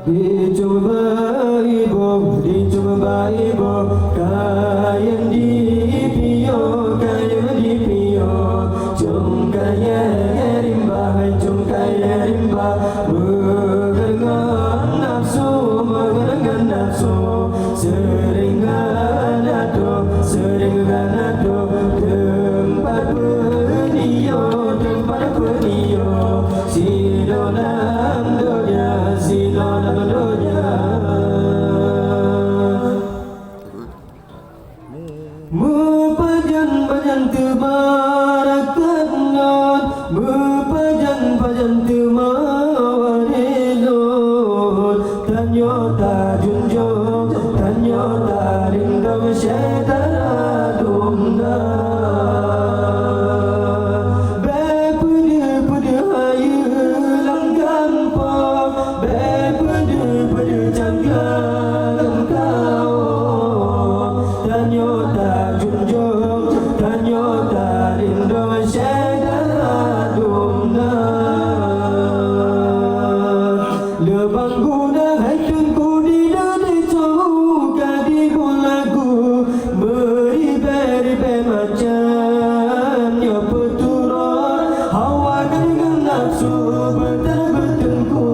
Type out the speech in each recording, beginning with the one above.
Dicoba ibu kayan dipio cung kaya rimba mengenang nafsu sering ganado tempat penio si dalam dunia Mupajan tebarakan Mupajan temawarilun Tanyota junjung Tanyota rindam syedara dumna Bepudu hayu langkampong Bepudu janggang kau Tanyota junjung Tanyota rindam syedara dumna Lebang guna haitungku di dada cauka di bolaku Beribe macam ya peturut Hawa dengan nafsu betul-betulku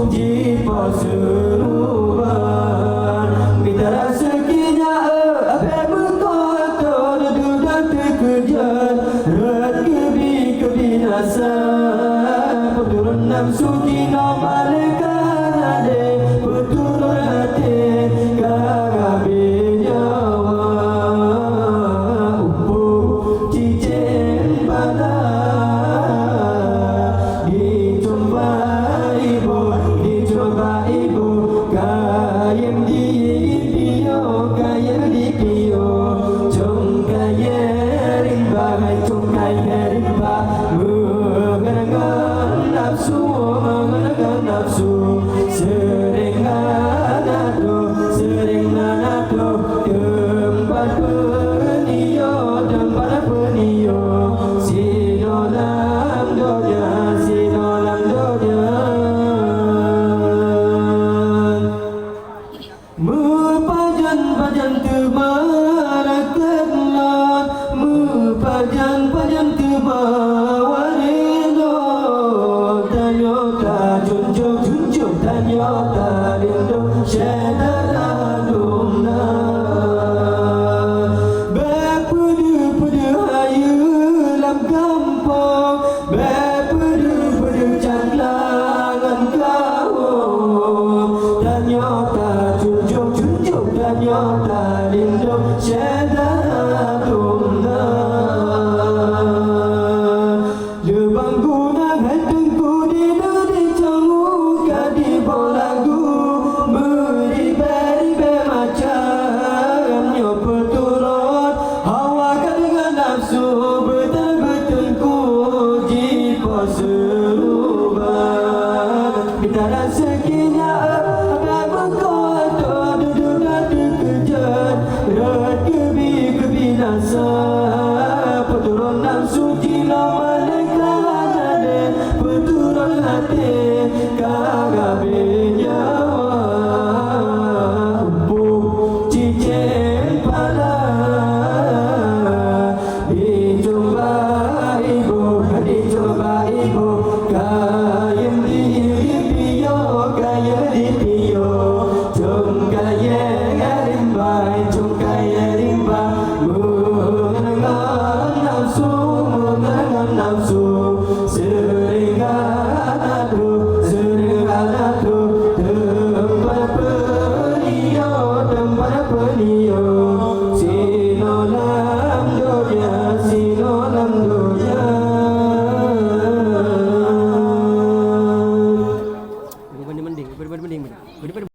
Jipa seruban Minta rasa kina apa berkotor Duda terkejar Rat kebinasa Peturut nafsu kina malaikat Peturut hati kagabi nyawa Upuk cicing pada Dicoba ibu Kayang dipio Cung kaya rimba Mengenang nafsu Sering nanado Tempat penio Si dalam dunia Mupajan tebarakan Mupajan temawarilun Tanyota junjung Tanyota rindam syedara dumna Bepudu hayu lam kampung Bepudu janglangan kau Tanyota junjung Tanyota rindam syedara dumna Lebang guna haitungku di dada cauka di bolagu Beribe macam ya peturut Hawa dengan nafsu betul-betulku Jipa seruban Minta rasa kina apa